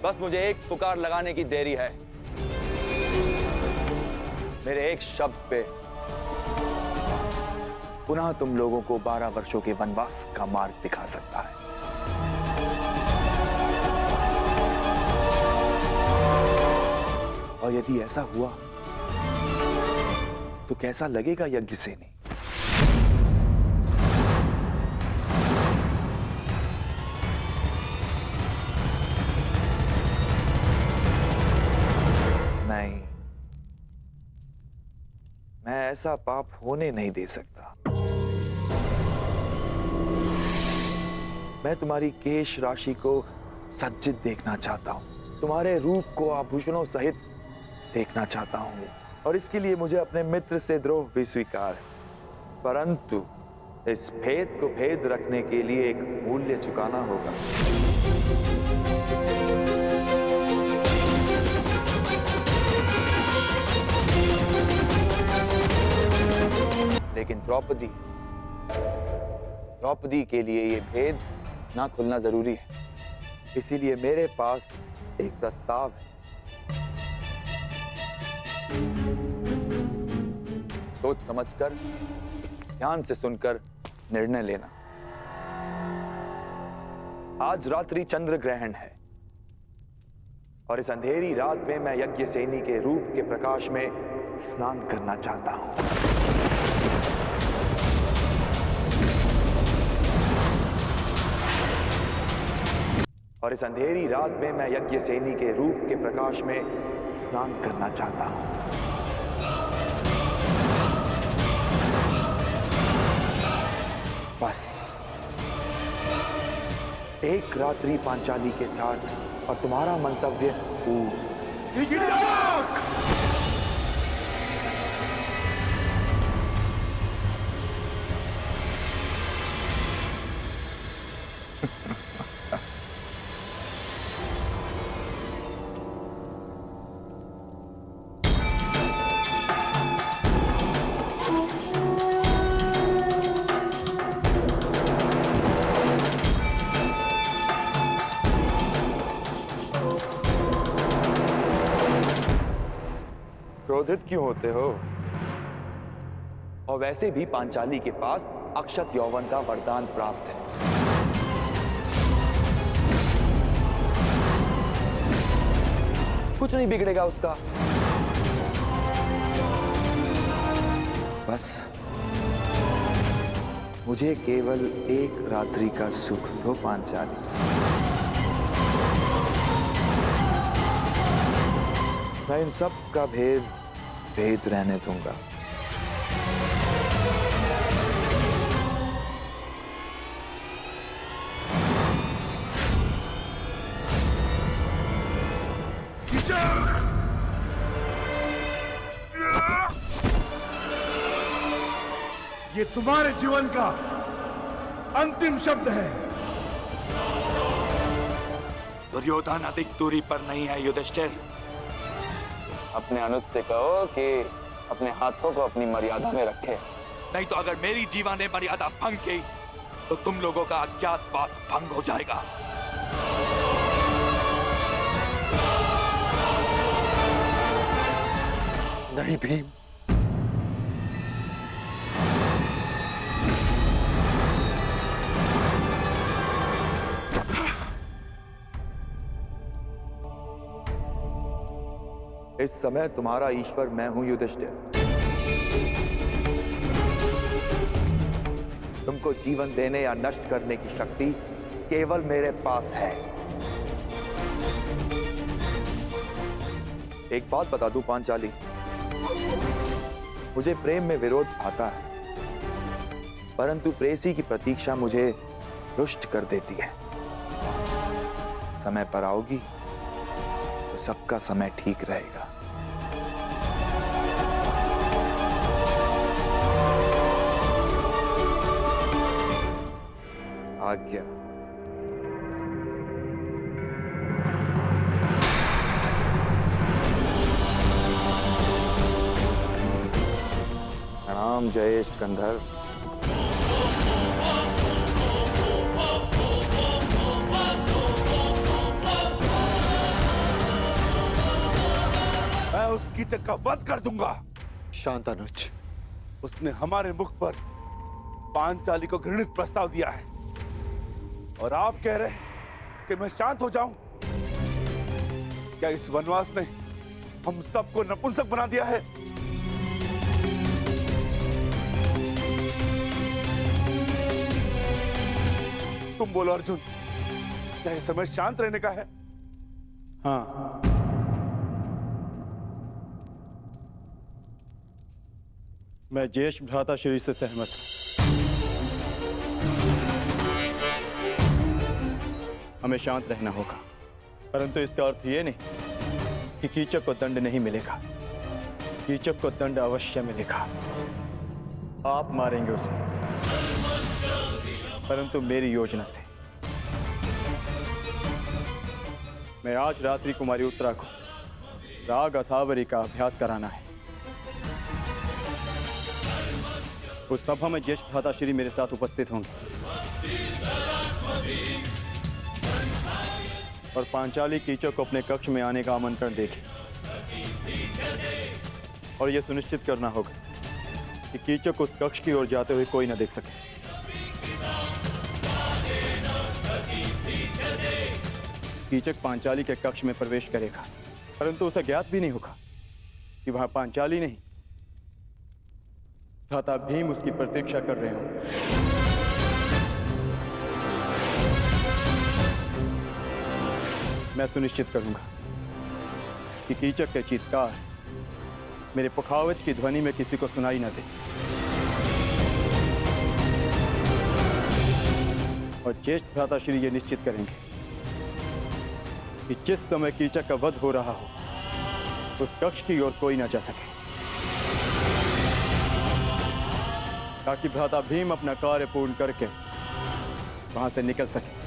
बस मुझे एक पुकार लगाने की देरी है। मेरे एक शब्द पे पुनः तुम लोगों को 12 वर्षों के वनवास का मार्ग दिखा सकता है। और यदि ऐसा हुआ तो कैसा लगेगा यज्ञसेनी? नहीं, मैं ऐसा पाप होने नहीं दे सकता। मैं तुम्हारी केश राशि को सज्जित देखना चाहता हूं, तुम्हारे रूप को आभूषणों सहित देखना चाहता हूं, और इसके लिए मुझे अपने मित्र से द्रोह भी स्वीकार है। परंतु इस भेद को भेद रखने के लिए एक मूल्य चुकाना होगा। लेकिन द्रौपदी के लिए ये भेद ना खुलना जरूरी है। इसीलिए मेरे पास एक प्रस्ताव है। सोच समझकर, ध्यान से सुनकर निर्णय लेना। आज रात्रि चंद्र ग्रहण है और इस अंधेरी रात में मैं यज्ञसेनी के रूप के प्रकाश में स्नान करना चाहता हूं। और इस अंधेरी रात में मैं यज्ञसेनी के रूप के प्रकाश में स्नान करना चाहता हूं। बस एक रात्रि पांचाली के साथ और तुम्हारा मंतव्य पूर्ण। क्रोधित क्यों होते हो? और वैसे भी पांचाली के पास अक्षत यौवन का वरदान प्राप्त है। कुछ नहीं बिगड़ेगा उसका। बस मुझे केवल एक रात्रि का सुख दो पांचाली। मैं इन सब का भेद रहने दूंगा। ये तुम्हारे जीवन का अंतिम शब्द है। दुर्योधन अधिक दूरी पर नहीं है युधिष्ठिर। अपने अनुज से कहो कि अपने हाथों को अपनी मर्यादा में रखे। नहीं तो अगर मेरी जीवा ने मर्यादा भंग की तो तुम लोगों का अज्ञातवास भंग हो जाएगा। नहीं भीम, इस समय तुम्हारा ईश्वर मैं हूं युधिष्ठिर। तुमको जीवन देने या नष्ट करने की शक्ति केवल मेरे पास है। एक बात बता दूं पांचाली, मुझे प्रेम में विरोध आता है, परंतु प्रेसी की प्रतीक्षा मुझे रुष्ट कर देती है। समय पर आओगी तो सबका समय ठीक रहेगा। आज्ञा। प्रणाम जयेष्ठ गंधर्व। उस कीचक का वध कर दूंगा। शांत अनुज। उसने हमारे मुख पर पांचाली को घृणित प्रस्ताव दिया है और आप कह रहे हैं कि मैं शांत हो जाऊं? क्या इस वनवास ने हम सबको नपुंसक बना दिया है? तुम बोलो अर्जुन, क्या यह समय शांत रहने का है? हाँ, मैं ज्येष्ठ भ्राता श्री से सहमत हूं। हमें शांत रहना होगा, परंतु इसका अर्थ यह नहीं कि कीचक को दंड नहीं मिलेगा। कीचक को दंड अवश्य मिलेगा। आप मारेंगे उसे, परंतु मेरी योजना से। मैं आज रात्रि कुमारी उत्तरा को राग असावरी का अभ्यास कराना है। उस सभा में ज्येष्ठ भ्राता श्री मेरे साथ उपस्थित होंगे और पांचाली कीचक को अपने कक्ष में आने का आमंत्रण देगी। और यह सुनिश्चित करना होगा कि कीचक उस कक्ष की ओर जाते हुए कोई न देख सके। कीचक पांचाली के कक्ष में प्रवेश करेगा, परंतु उसे ज्ञात भी नहीं होगा कि वहां पांचाली नहीं, भ्राता भीम उसकी प्रतीक्षा कर रहे होंगे। मैं सुनिश्चित करूंगा कि कीचक के चीत्कार मेरे पुखावज की ध्वनि में किसी को सुनाई न दे। और ज्येष्ठ भ्राता श्री ये निश्चित करेंगे कि जिस समय कीचक का वध हो रहा हो उस कक्ष की ओर कोई न जा सके, ताकि भ्राता भीम अपना कार्य पूर्ण करके वहां से निकल सके।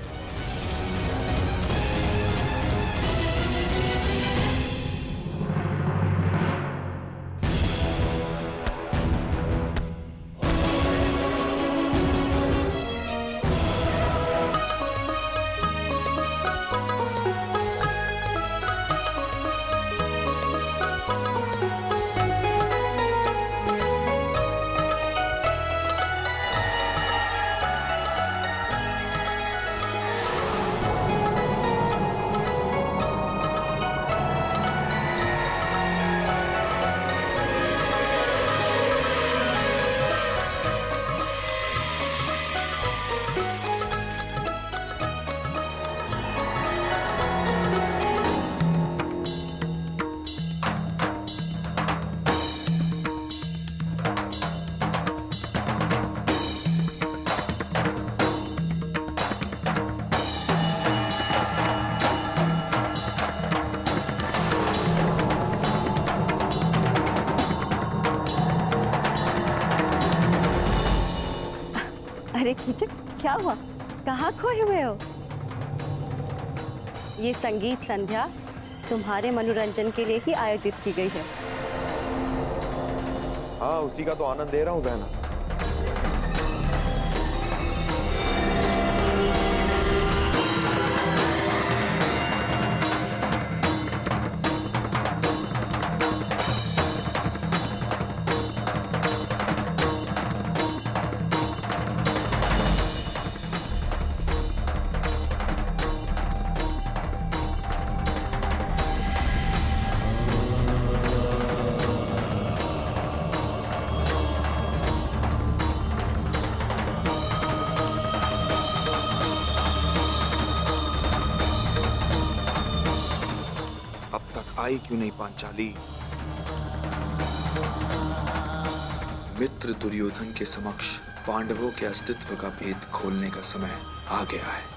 अरे कीचक, क्या हुआ? कहाँ खोए हुए हो? ये संगीत संध्या तुम्हारे मनोरंजन के लिए ही आयोजित की गई है। हाँ, उसी का तो आनंद दे रहा हूँ बहना। आई क्यों नहीं पांचाली? मित्र दुर्योधन के समक्ष पांडवों के अस्तित्व का भेद खोलने का समय आ गया है।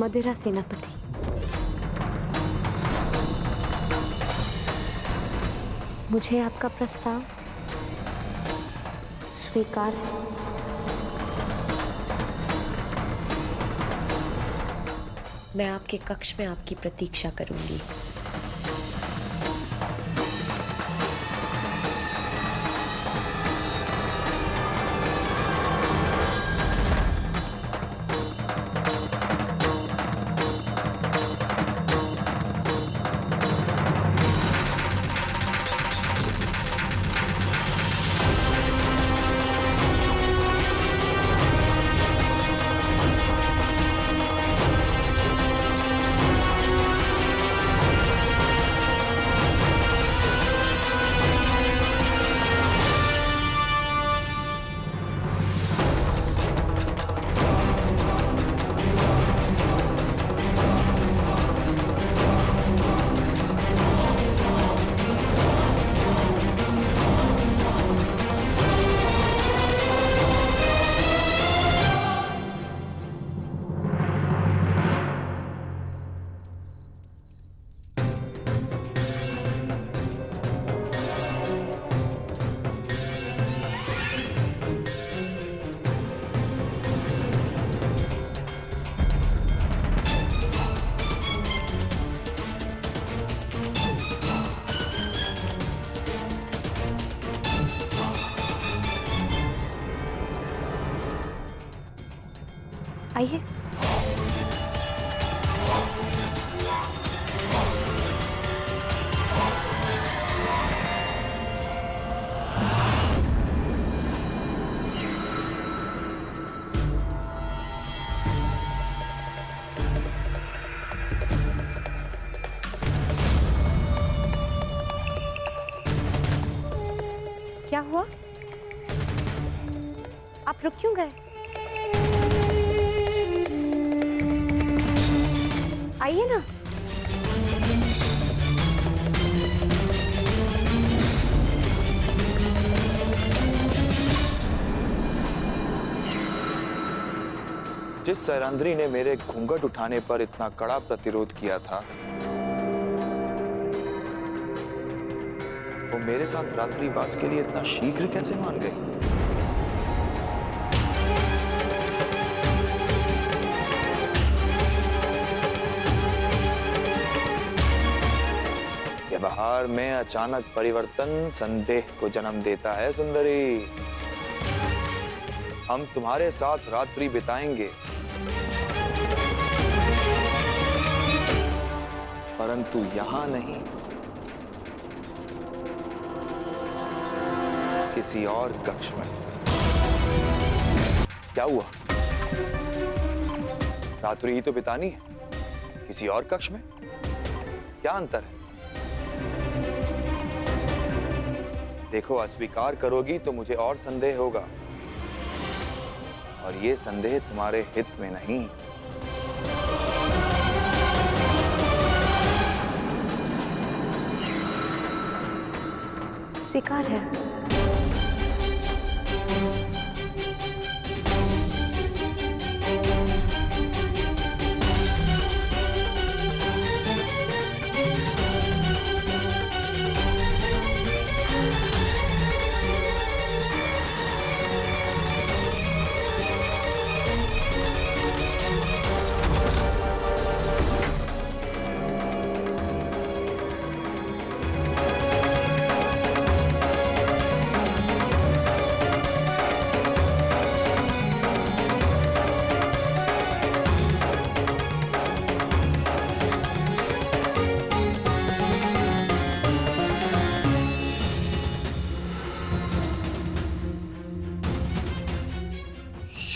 मदिरा सेनापति, मुझे आपका प्रस्ताव स्वीकार है। मैं आपके कक्ष में आपकी प्रतीक्षा करूंगी। आइए। क्या हुआ? आप रुक क्यों गए? आइए ना। जिस सैरंध्री ने मेरे घूंघट उठाने पर इतना कड़ा प्रतिरोध किया था, वो मेरे साथ रात्रिवास के लिए इतना शीघ्र कैसे मान गई? व्यवहार में अचानक परिवर्तन संदेह को जन्म देता है सुंदरी। हम तुम्हारे साथ रात्रि बिताएंगे, परंतु यहां नहीं, किसी और कक्ष में। क्या हुआ? रात्रि ही तो बितानी है, किसी और कक्ष में क्या अंतर है? देखो, अस्वीकार करोगी तो मुझे और संदेह होगा, और ये संदेह तुम्हारे हित में नहीं। स्वीकार है।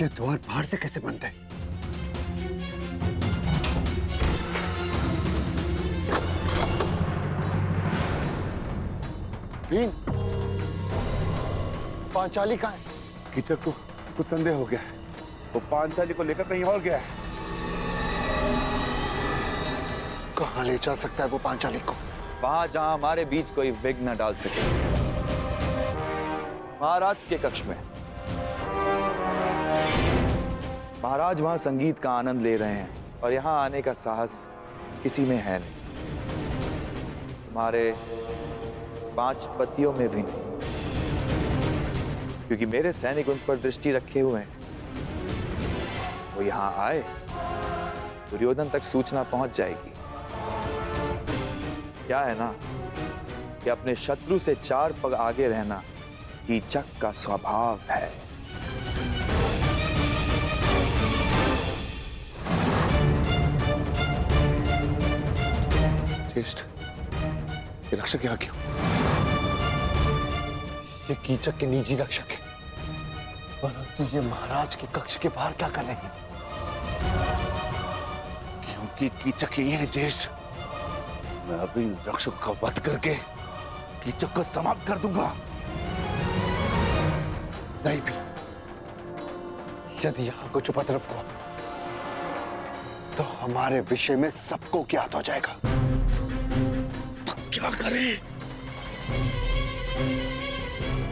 ये द्वार बाहर से कैसे बंद है? वीन, पांचाली कहाँ है? कीचक को कुछ संदेह हो गया है, वो पांचाली को लेकर कहीं और गया है। कहाँ ले जा सकता है वो पांचाली को? वहां जहां हमारे बीच कोई विघ्न न डाल सके। महाराज के कक्ष में। महाराज वहां संगीत का आनंद ले रहे हैं, और यहाँ आने का साहस किसी में है नहीं, तुम्हारे 5 पतियों में भी नहीं, क्योंकि मेरे सैनिक उन पर दृष्टि रखे हुए हैं। वो यहाँ आए, दुर्योधन तक सूचना पहुंच जाएगी। क्या है ना कि अपने शत्रु से 4 पग आगे रहना कीचक का स्वभाव है। ज्येष्ठ, ये रक्षक यहाँ क्यों? ये कीचक के निजी रक्षक है, परंतु ये महाराज के कक्ष के बाहर क्या कर रहे हैं? क्योंकि कीचक ये है ज्येष्ठ, मैं अभी रक्षक का वध करके कीचक को समाप्त कर दूंगा। नहीं भी, यदि यहाँ कुछ उपद्रव हो तो हमारे विषय में सबको ज्ञात हो जाएगा। तो क्या करें?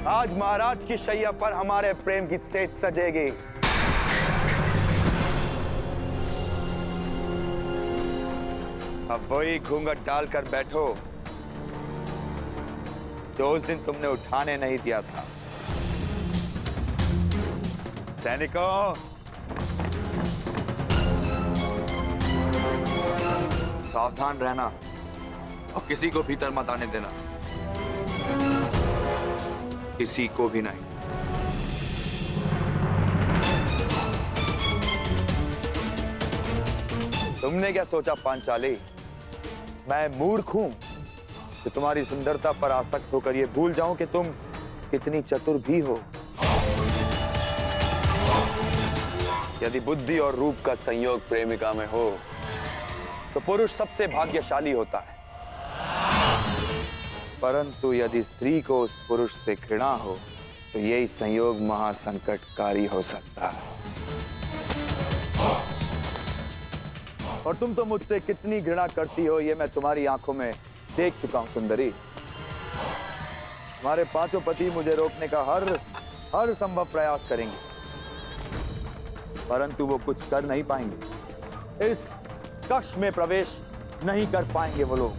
आज महाराज की शैया पर हमारे प्रेम की सेज सजेगी। अब वही घूंघट डालकर बैठो जो उस दिन तुमने उठाने नहीं दिया था। सैनिकों, सावधान रहना और किसी को भीतर मत आने देना, किसी को भी नहीं। तुमने क्या सोचा पांचाली, मैं मूर्ख हूं कि तुम्हारी सुंदरता पर आसक्त होकर यह भूल जाऊं कि तुम कितनी चतुर भी हो। यदि बुद्धि और रूप का संयोग प्रेमिका में हो तो पुरुष सबसे भाग्यशाली होता है, परंतु यदि स्त्री को उस पुरुष से घृणा हो तो यही संयोग महासंकटकारी हो सकता है। और तुम तो मुझसे कितनी घृणा करती हो ये मैं तुम्हारी आंखों में देख चुका हूं सुंदरी। तुम्हारे 5 पति मुझे रोकने का हर संभव प्रयास करेंगे, परंतु वो कुछ कर नहीं पाएंगे। इस कक्ष में प्रवेश नहीं कर पाएंगे वो लोग।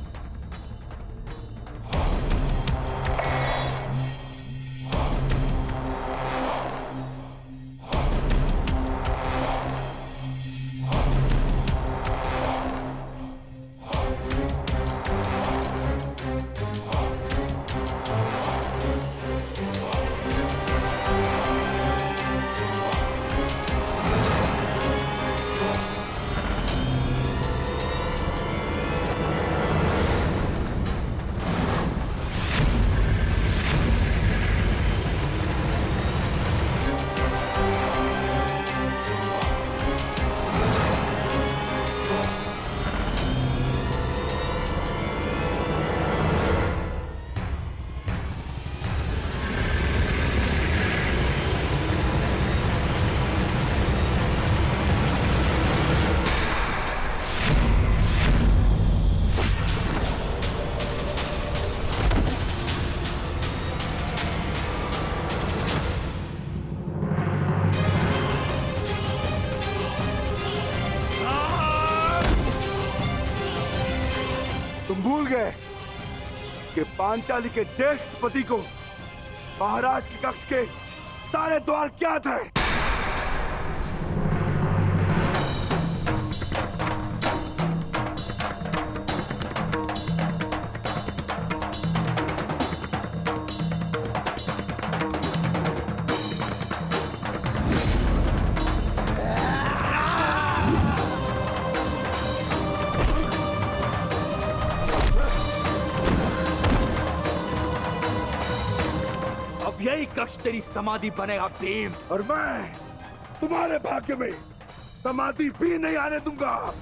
तुम भूल गए कि पांचाली के ज्येष्ठ पति को महाराज के कक्ष के सारे द्वार क्या थे? यही कक्ष तेरी समाधि बनेगा भीम। और मैं तुम्हारे भाग्य में समाधि भी नहीं आने दूंगा।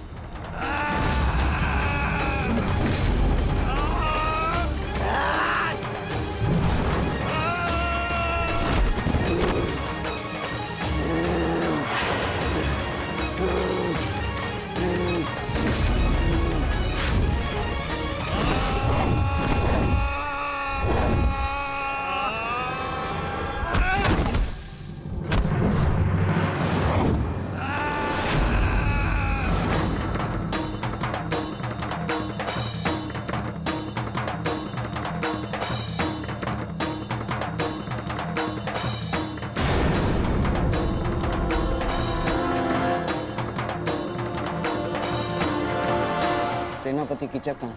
सेनापति कीचक कहाँ?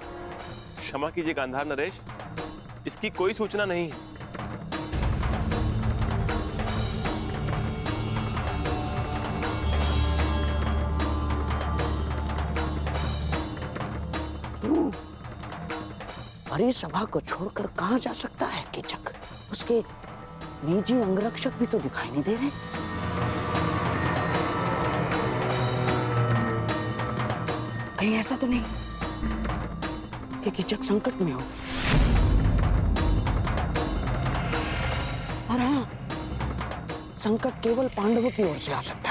क्षमा कीजिए गांधार नरेश, इसकी कोई सूचना नहीं है। भरी सभा को छोड़कर कहाँ जा सकता है कीचक? उसके निजी अंगरक्षक भी तो दिखाई नहीं दे रहे। कहीं ऐसा तो नहीं कि कीचक संकट में हो? और हाँ, संकट केवल पांडवों की ओर से आ सकता है।